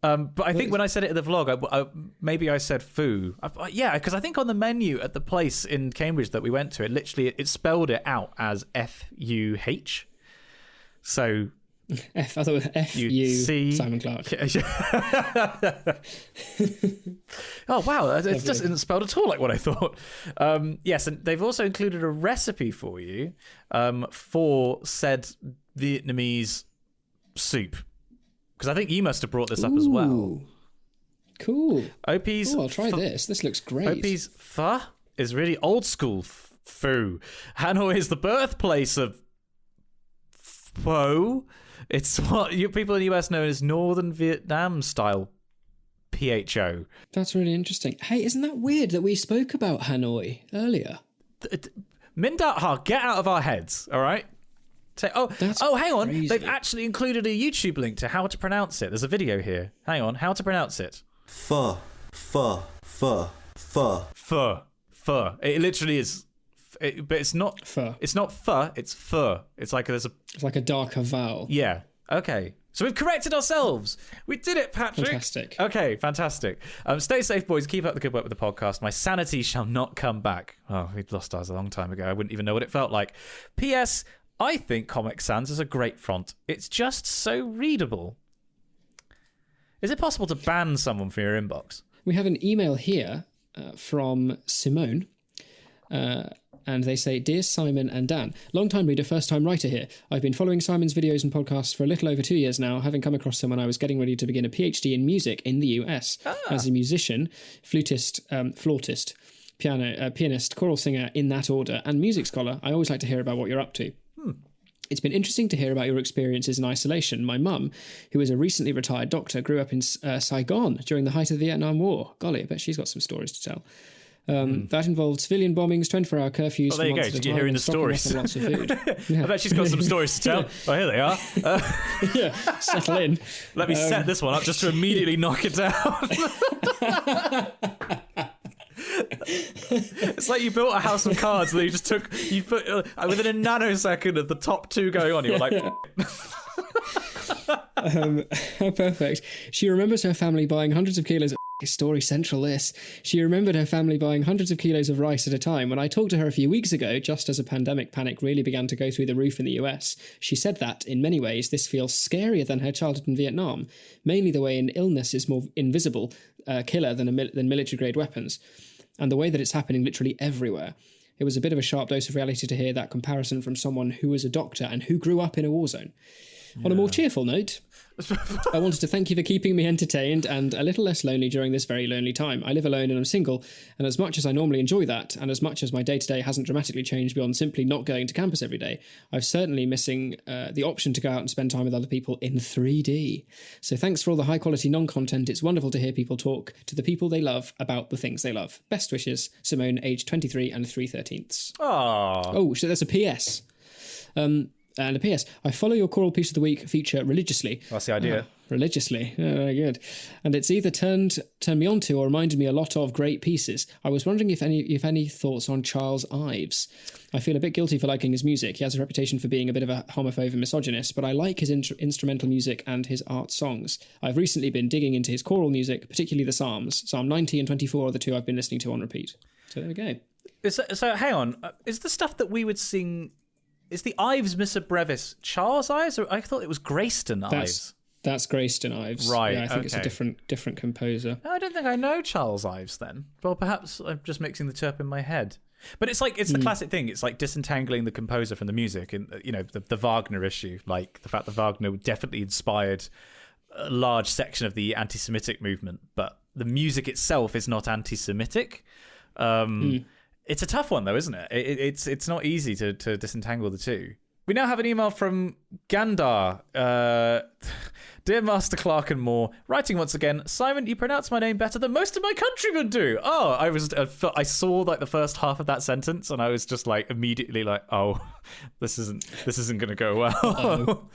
But I think when I said it in the vlog, maybe I said foo. Yeah, because I think on the menu at the place in Cambridge that we went to, it spelled it out as F-U-H. So... I thought it was F-U, Simon Clark. Oh, wow. It just isn't spelled at all like what I thought. Yes, and they've also included a recipe for you for said Vietnamese soup. Because I think you must have brought this up as well. Cool. OP's... I'll try this. This looks great. OP's pho is really old school pho. Hanoi is the birthplace of pho. It's what people in the US know as Northern Vietnam style PHO. That's really interesting. Hey, isn't that weird that we spoke about Hanoi earlier? Min.ha, get out of our heads, all right? Say, hang on. Crazy. They've actually included a YouTube link to how to pronounce it. There's a video here. Hang on, how to pronounce it. Pho. It literally is... but it's not pho. It's not pho. It's pho. It's like It's like a darker vowel. Yeah. Okay. So we've corrected ourselves. We did it, Patrick. Fantastic. Okay, fantastic. Stay safe, boys. Keep up the good work with the podcast. My sanity shall not come back. Oh, we'd lost ours a long time ago. I wouldn't even know what it felt like. P.S. I think Comic Sans is a great font. It's just so readable. Is it possible to ban someone from your inbox? We have an email here from Simone. And they say, Dear Simon and Dan, long-time reader, first-time writer here. I've been following Simon's videos and podcasts for a little over 2 years now, having come across them when I was getting ready to begin a PhD in music in the US. As a musician, flutist, flautist, pianist, choral singer in that order, and music scholar, I always like to hear about what you're up to. It's been interesting to hear about your experiences in isolation. My mum, who is a recently retired doctor, grew up in Saigon during the height of the Vietnam War. Golly, I bet she's got some stories to tell. That involved civilian bombings, 24-hour curfews. Oh, there you go. You're hearing the stories. Lots of food. Yeah. I bet she's got some stories to tell. Oh, here they are. Yeah, settle in. Let me set this one up just to immediately knock it down. It's like you built a house of cards and you put within a nanosecond of the top two going on, you were like... How perfect. She remembers her family buying hundreds of kilos of Story Central this. She remembered her family buying hundreds of kilos of rice at a time. When I talked to her a few weeks ago, just as a pandemic panic really began to go through the roof in the US, she said that, in many ways, this feels scarier than her childhood in Vietnam, mainly the way an illness is more invisible, killer than military-grade weapons, and the way that it's happening literally everywhere. It was a bit of a sharp dose of reality to hear that comparison from someone who was a doctor and who grew up in a war zone. On a more cheerful note, I wanted to thank you for keeping me entertained and a little less lonely during this very lonely time. I live alone and I'm single, and as much as I normally enjoy that, and as much as my day-to-day hasn't dramatically changed beyond simply not going to campus every day, I'm certainly missing the option to go out and spend time with other people in 3D. So thanks for all the high-quality non-content. It's wonderful to hear people talk to the people they love about the things they love. Best wishes, Simone, age 23 and 3/13. Oh, so there's a PS. And a PS, I follow your Choral Piece of the Week feature religiously. That's the idea. Religiously. Oh, very good. And it's either turned me on to or reminded me a lot of great pieces. I was wondering if any thoughts on Charles Ives. I feel a bit guilty for liking his music. He has a reputation for being a bit of a homophobe and misogynist, but I like his instrumental music and his art songs. I've recently been digging into his choral music, particularly the Psalms. Psalm 90 and 24 are the two I've been listening to on repeat. So there we go. So hang on. Is the stuff that we would sing... Is the Ives Missa Brevis Charles Ives? Or I thought it was Grayston Ives. That's Grayston Ives. Right. Yeah, I think it's a different composer. I don't think I know Charles Ives then. Well, perhaps I'm just mixing the two up in my head. But it's like, it's the classic thing. It's like disentangling the composer from the music, and the Wagner issue, like the fact that Wagner definitely inspired a large section of the anti-Semitic movement, but the music itself is not anti-Semitic. It's a tough one, though, isn't it? It's not easy to disentangle the two. We now have an email from Gandar. Dear Master Clark and more, writing once again, Simon, you pronounce my name better than most of my countrymen do. Oh, I saw like the first half of that sentence, and I was just like immediately like, oh, this isn't going to go well.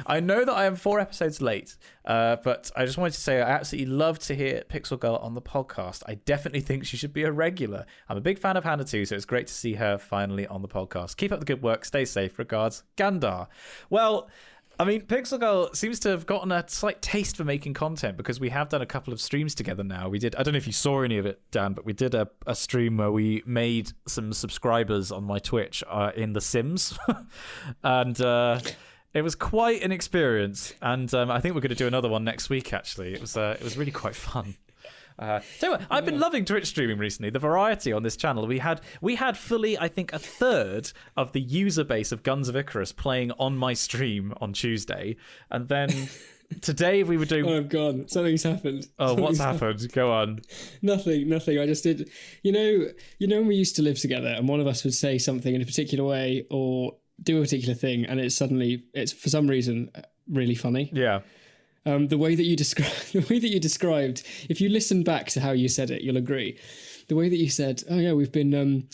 I know that I am 4 episodes late, but I just wanted to say I absolutely love to hear Pixel Girl on the podcast. I definitely think she should be a regular. I'm a big fan of Hannah too, so it's great to see her finally on the podcast. Keep up the good work. Stay safe. Regards, Gandar. Well, I mean, Pixel Girl seems to have gotten a slight taste for making content, because we have done a couple of streams together now. We did, I don't know if you saw any of it, Dan, but we did a stream where we made some subscribers on my Twitch in The Sims. And it was quite an experience. And I think we're going to do another one next week, actually. It was really quite fun. So I've been loving Twitch streaming recently. The variety on this channel. We had fully, I think, a third of the user base of Guns of Icarus playing on my stream on Tuesday, and then today we were doing... Oh God, something's happened. Oh, what's happened? Go on. Nothing. I just did... You know when we used to live together and one of us would say something in a particular way or do a particular thing, and it's for some reason really funny? Yeah. The way that you described, if you listen back to how you said it, you'll agree. The way that you said, "Oh yeah, we've been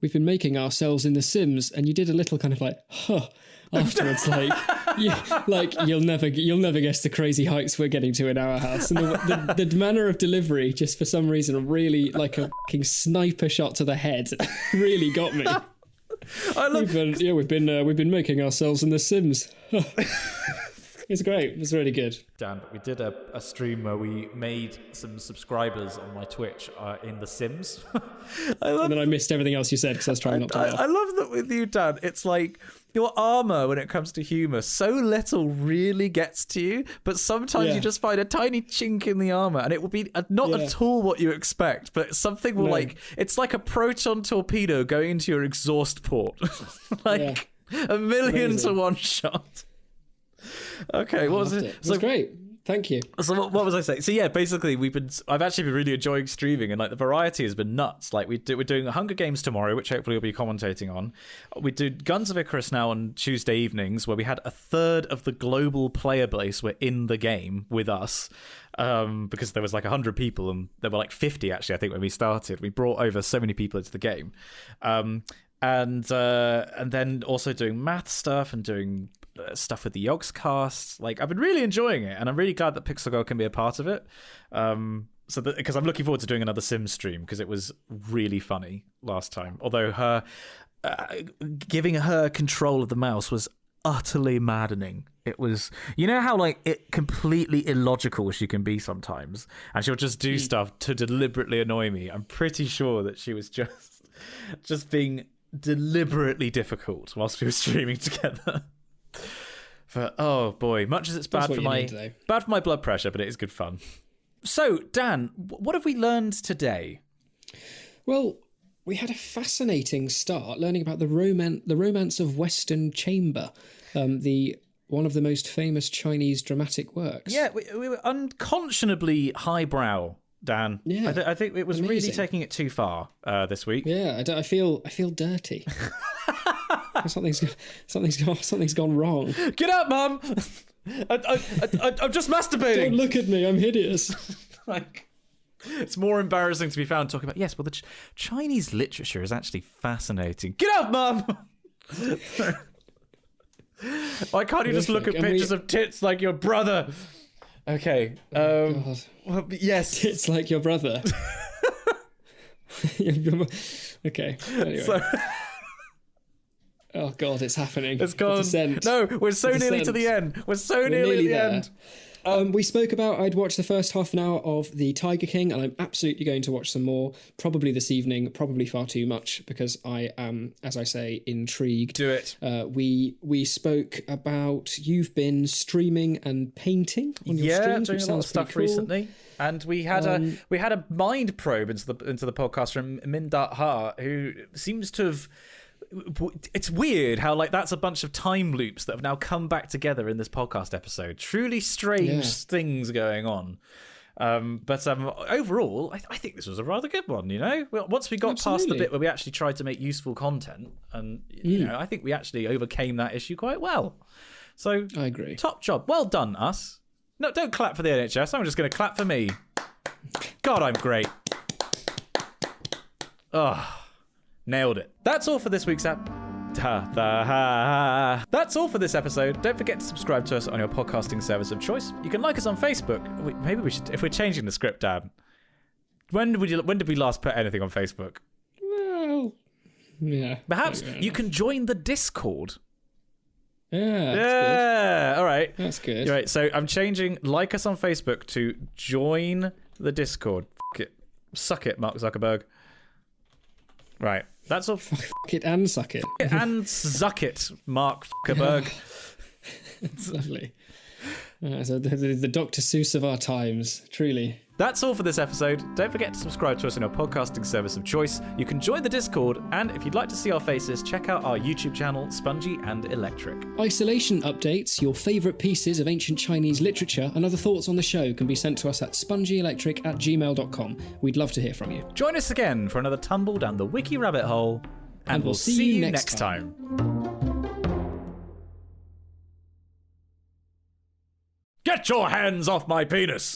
making ourselves in The Sims," and you did a little kind of like, "Huh," afterwards, like you'll never guess the crazy heights we're getting to in our house. And the manner of delivery, just for some reason, really like a fucking sniper shot to the head, really got me. We've been making ourselves in The Sims. It's great. It's really good. Dan, we did a stream where we made some subscribers on my Twitch in The Sims. And then I missed everything else you said because I was trying not to laugh. I love that with you, Dan. It's like your armor when it comes to humor, so little really gets to you, but sometimes you just find a tiny chink in the armor and it will be not at all what you expect, but something will it's like a proton torpedo going into your exhaust port. Like a million to one shot. Okay, what was it? It was great. Thank you. So what was I saying? So yeah, basically I've actually been really enjoying streaming, and like the variety has been nuts. Like we're doing Hunger Games tomorrow, which hopefully we'll be commentating on. We do Guns of Icarus now on Tuesday evenings, where we had a third of the global player base were in the game with us, because there was like 100 people, and there were like 50 actually, I think, when we started. We brought over so many people into the game, and then also doing math stuff and doing stuff with the Yogscast. Like, I've been really enjoying it, and I'm really glad that Pixel Girl can be a part of it. Because I'm looking forward to doing another Sims stream, because it was really funny last time. Although her giving her control of the mouse was utterly maddening. It was, you know how like it completely illogical she can be sometimes, and she'll just do stuff to deliberately annoy me. I'm pretty sure that she was just being deliberately difficult whilst we were streaming together. But oh boy, much as it's bad for my blood pressure, but it is good fun. So Dan, what have we learned today? Well, we had a fascinating start learning about the romance of Western Chamber, one of the most famous Chinese dramatic works. Yeah, we were unconscionably highbrow, Dan. Yeah, I think it was really taking it too far this week. Yeah, I feel dirty. Something's gone wrong. Get out, Mum! I'm just masturbating. Don't look at me. I'm hideous. Like, it's more embarrassing to be found talking about. Yes, well, the Chinese literature is actually fascinating. Get out, Mum! Why can't you just look at pictures of tits like your brother? Okay. God. Well, yes. Tits like your brother. Okay. Anyway. Oh God, it's happening. It's gone. No, we're so nearly to the end. We're so nearly the end. We spoke about I'd watched the first half an hour of The Tiger King, and I'm absolutely going to watch some more, probably this evening, probably far too much, because I am, as I say, intrigued. Do it. We spoke about you've been streaming and painting on your streams, doing a lot of stuff recently. And we had a mind probe into the podcast from Mindat Ha, who seems to have. It's weird how like that's a bunch of time loops that have now come back together in this podcast episode. Truly strange things going on. But overall, I think this was a rather good one, you know? Once we got past the bit where we actually tried to make useful content, and you know, I think we actually overcame that issue quite well. So I agree. Top job. Well done, us. No, don't clap for the NHS. I'm just going to clap for me. God, I'm great. Oh. Nailed it. That's all for this week's app. That's all for this episode. Don't forget to subscribe to us on your podcasting service of choice. You can like us on Facebook. Maybe we should, if we're changing the script, Dan. When did we last put anything on Facebook? Well, yeah. Perhaps you can join the Discord. Yeah. Good. All right. That's good. All right. So I'm changing like us on Facebook to join the Discord. Fuck it. Suck it, Mark Zuckerberg. Right. That's all. Fuck it and suck it. And suck it, Mark Zuckerberg. It's lovely. So the Dr. Seuss of our times, truly. That's all for this episode. Don't forget to subscribe to us on your podcasting service of choice. You can join the Discord, and if you'd like to see our faces, check out our YouTube channel, Spongy and Electric. Isolation updates, your favourite pieces of ancient Chinese literature, and other thoughts on the show can be sent to us at spongyelectric@gmail.com. We'd love to hear from you. Join us again for another tumble down the wiki rabbit hole, and we'll see you next time. Get your hands off my penis!